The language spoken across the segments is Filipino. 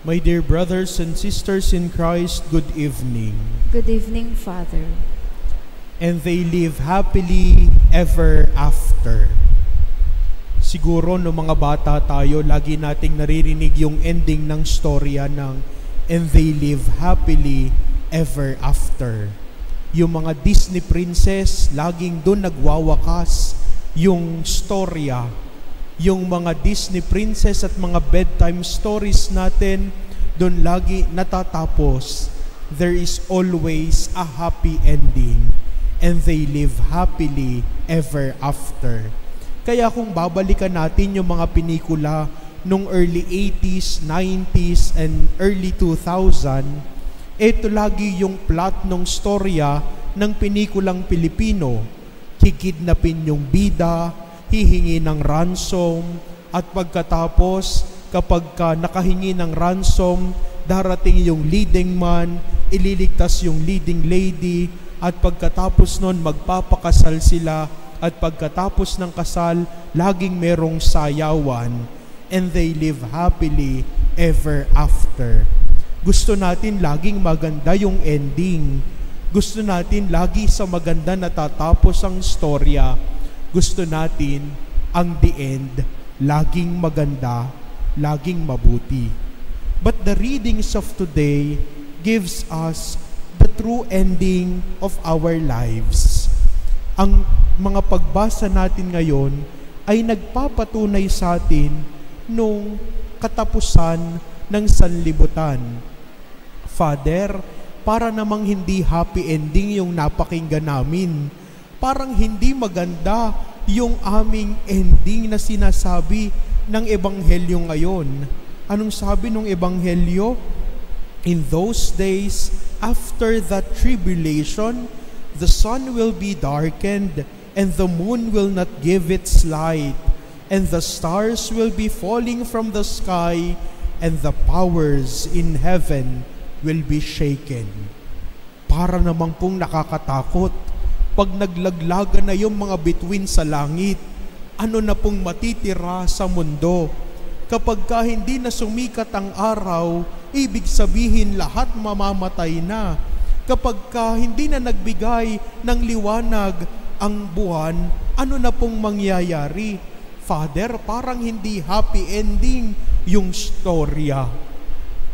My dear brothers and sisters in Christ, good evening. Good evening, Father. And they live happily ever after. Siguro no mga bata tayo, lagi nating naririnig yung ending ng storya ng and they live happily ever after. Yung mga Disney princess, laging doon nagwawakas yung storya. Yung mga Disney princess at mga bedtime stories natin, doon lagi natatapos. There is always a happy ending, and they live happily ever after. Kaya kung babalikan natin yung mga pelikula nung early 80s, 90s, and early 2000, ito lagi yung plot ng storya ng pelikulang Pilipino. Kikidnapin yung bida, hihingi ng ransom, at pagkatapos, kapag nakahingi ng ransom, darating yung leading man, ililigtas yung leading lady, at pagkatapos nun, magpapakasal sila, at pagkatapos ng kasal, laging merong sayawan, and they live happily ever after. Gusto natin laging maganda yung ending. Gusto natin lagi sa maganda natatapos ang storya. Gusto natin ang the end, laging maganda, laging mabuti. But the readings of today gives us the true ending of our lives. Ang mga pagbasa natin ngayon ay nagpapatunay sa atin nung katapusan ng sanlibutan. Father, para namang hindi happy ending yung napakinggan namin. Parang hindi maganda yung aming ending na sinasabi ng Ebanghelyo ngayon. Anong sabi ng Ebanghelyo? In those days, after the tribulation, the sun will be darkened, and the moon will not give its light, and the stars will be falling from the sky, and the powers in heaven will be shaken. Para namang pong nakakatakot. Pag naglaglagan na yung mga bituin sa langit, ano na pong matitira sa mundo? Kapag hindi na sumikat ang araw, ibig sabihin lahat mamamatay na. Kapag hindi na nagbigay ng liwanag ang buwan, ano na pong mangyayari? Father, parang hindi happy ending yung storya.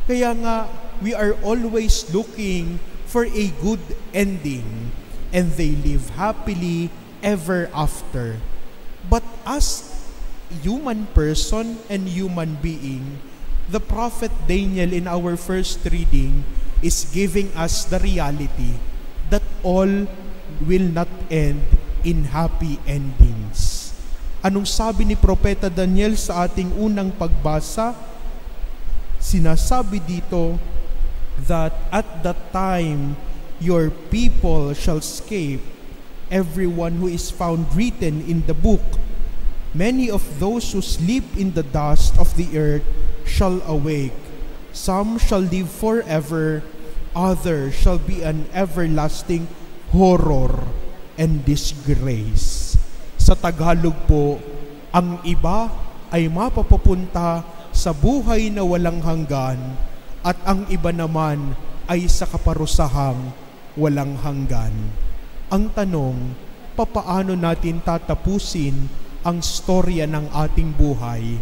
Kaya nga, we are always looking for a good ending, and they live happily ever after. But as human person and human being, the prophet Daniel in our first reading is giving us the reality that all will not end in happy endings. Anong sabi ni Propeta Daniel sa ating unang pagbasa? Sinasabi dito that at that time your people shall escape, everyone who is found written in the book. Many of those who sleep in the dust of the earth shall awake. Some shall live forever, others shall be an everlasting horror and disgrace. Sa Tagalog po, ang iba ay mapapapunta sa buhay na walang hanggan, at ang iba naman ay sa kaparusahang walang hanggan. Ang tanong, papaano natin tatapusin ang storya ng ating buhay?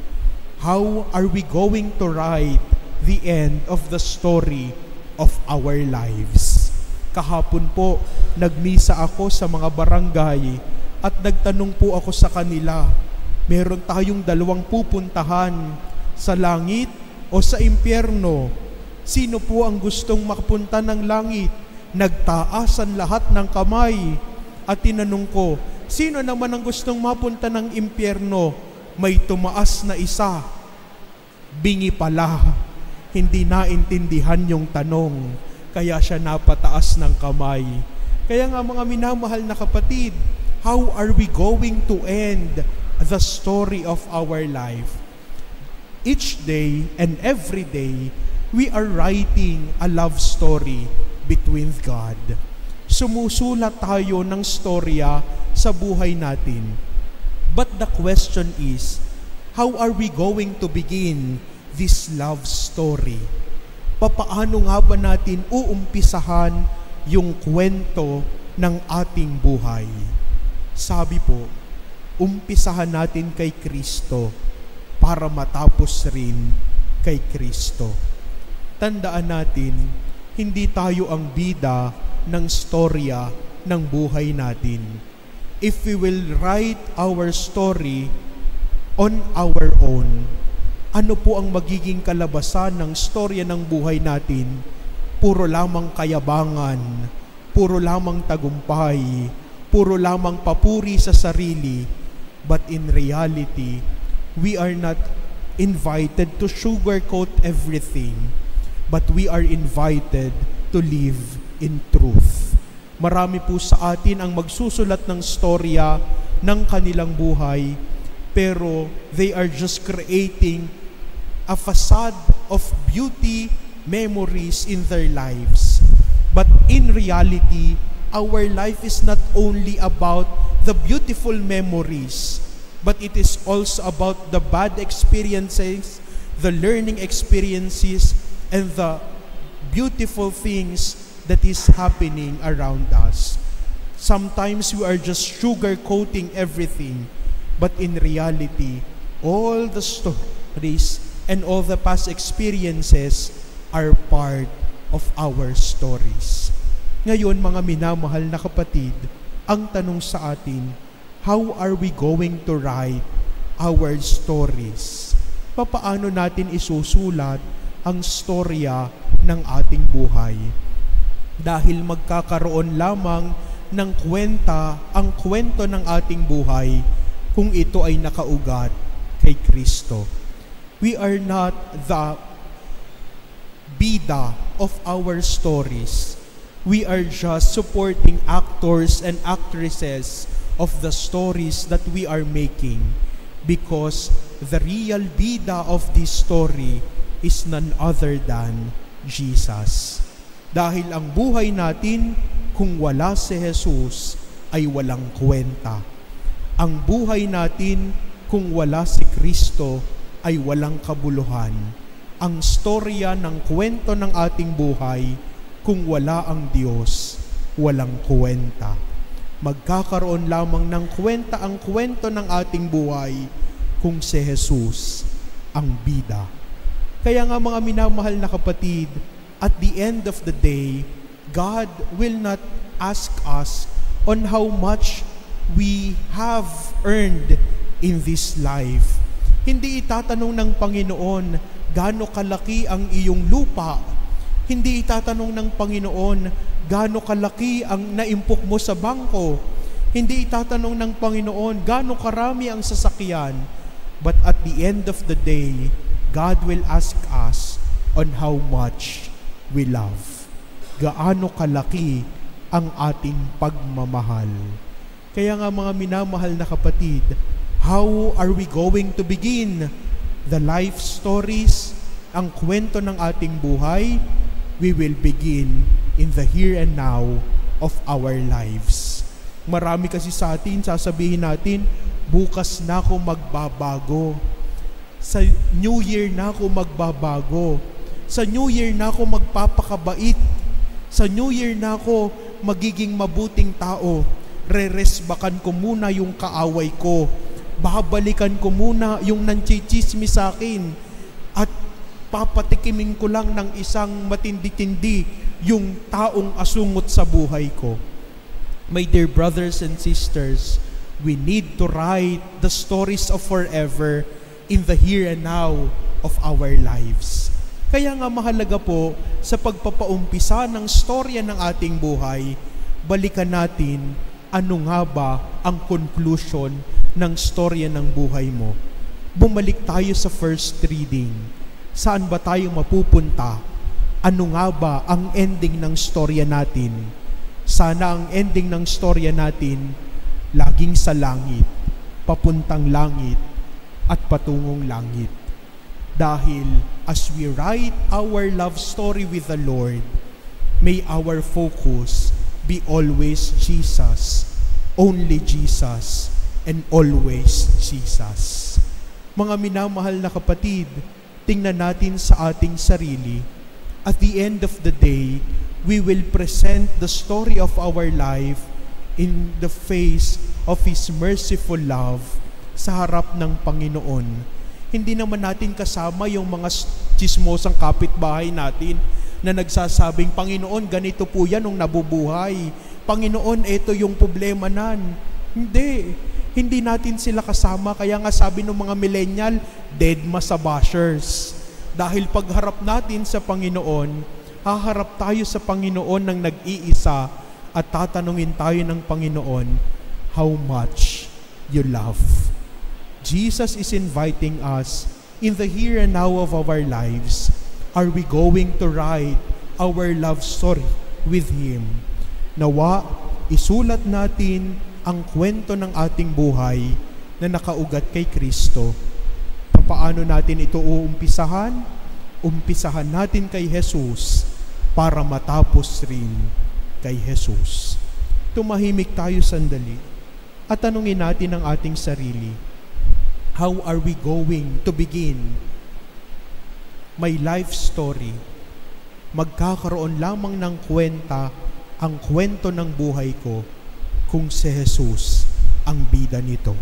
How are we going to write the end of the story of our lives? Kahapon po, nagmisa ako sa mga barangay at nagtanong po ako sa kanila, meron tayong dalawang pupuntahan, sa langit o sa impyerno. Sino po ang gustong makapunta ng langit? Nagtaasan lahat ng kamay. At tinanong ko, sino naman ang gustong mapunta ng impyerno? May tumaas na isa. Bingi pala. Hindi naintindihan yung tanong. Kaya siya napataas ng kamay. Kaya nga mga minamahal na kapatid, how are we going to end the story of our life? Each day and every day, we are writing a love story between God. Sumusulat tayo ng storya sa buhay natin. But the question is, how are we going to begin this love story? Papaano nga ba natin uumpisahan yung kwento ng ating buhay? Sabi po, umpisahan natin kay Kristo para matapos rin kay Kristo. Tandaan natin, hindi tayo ang bida ng storya ng buhay natin. If we will write our story on our own, ano po ang magiging kalabasan ng storya ng buhay natin? Puro lamang kayabangan, puro lamang tagumpay, puro lamang papuri sa sarili. But in reality, we are not invited to sugarcoat everything, but we are invited to live in truth. Marami po sa atin ang magsusulat ng storya ng kanilang buhay, pero they are just creating a facade of beauty, memories in their lives. But in reality, our life is not only about the beautiful memories, but it is also about the bad experiences, the learning experiences, and the beautiful things that is happening around us. Sometimes we are just sugarcoating everything, but in reality, all the stories and all the past experiences are part of our stories. Ngayon, mga minamahal na kapatid, ang tanong sa atin, how are we going to write our stories? Papaano natin isusulat ang storya ng ating buhay? Dahil magkakaroon lamang ng ang kwento ng ating buhay kung ito ay nakaugat kay Kristo. We are not the bida of our stories. We are just supporting actors and actresses of the stories that we are making, because the real bida of this story is none other than Jesus. Dahil ang buhay natin, kung wala si Jesus, ay walang kwenta. Ang buhay natin, kung wala si Kristo, ay walang kabuluhan. Ang storya ng kwento ng ating buhay, kung wala ang Diyos, walang kwenta. Magkakaroon lamang ng kwenta ang kwento ng ating buhay kung si Jesus ang bida. Kaya nga mga minamahal na kapatid, at the end of the day, God will not ask us on how much we have earned in this life. Hindi itatanong ng Panginoon, gaano kalaki ang iyong lupa. Hindi itatanong ng Panginoon, gaano kalaki ang naimpok mo sa bangko. Hindi itatanong ng Panginoon, gaano karami ang sasakyan. But at the end of the day, God will ask us on how much we love. Gaano kalaki ang ating pagmamahal. Kaya nga mga minamahal na kapatid, how are we going to begin the life stories, ang kwento ng ating buhay? We will begin in the here and now of our lives. Marami kasi sa atin, sasabihin natin, bukas na ako magbabago. Sa New Year na ako magbabago. Sa New Year na ako magpapakabait. Sa New Year na ako magiging mabuting tao. Reresbakan ko muna yung kaaway ko. Babalikan ko muna yung nanchichismis sa akin. At papatikimin ko lang ng isang matindi-tindi yung taong asungot sa buhay ko. My dear brothers and sisters, we need to write the stories of forever in the here and now of our lives. Kaya nga mahalaga po sa pagpapaumpisa ng storya ng ating buhay, balikan natin ano nga ba ang conclusion ng storya ng buhay mo. Bumalik tayo sa first reading. Saan ba tayo mapupunta? Ano nga ba ang ending ng storya natin? Sana ang ending ng storya natin laging sa langit, papuntang langit at patungong langit. Dahil as we write our love story with the Lord, may our focus be always Jesus, only Jesus, and always Jesus. Mga minamahal na kapatid, tingnan natin sa ating sarili. At the end of the day, we will present the story of our life in the face of His merciful love sa harap ng Panginoon. Hindi naman natin kasama yung mga chismosang kapitbahay natin na nagsasabing, Panginoon, ganito po yan nung nabubuhay. Panginoon, ito yung problema nan. Hindi natin sila kasama. Kaya nga sabi ng mga millennial, dead ma sa bashers. Dahil pagharap natin sa Panginoon, haharap tayo sa Panginoon ng nag-iisa at tatanungin tayo ng Panginoon, how much you love. Jesus is inviting us in the here and now of our lives. Are we going to write our love story with Him? Nawa, isulat natin ang kwento ng ating buhay na nakaugat kay Kristo. Paano natin ito uumpisahan? Umpisahan natin kay Jesus para matapos rin kay Jesus. Tumahimik tayo sandali at tanungin natin ang ating sarili. How are we going to begin my life story? Magkakaroon lamang ng kwenta ang kwento ng buhay ko kung si Jesus ang bida nito.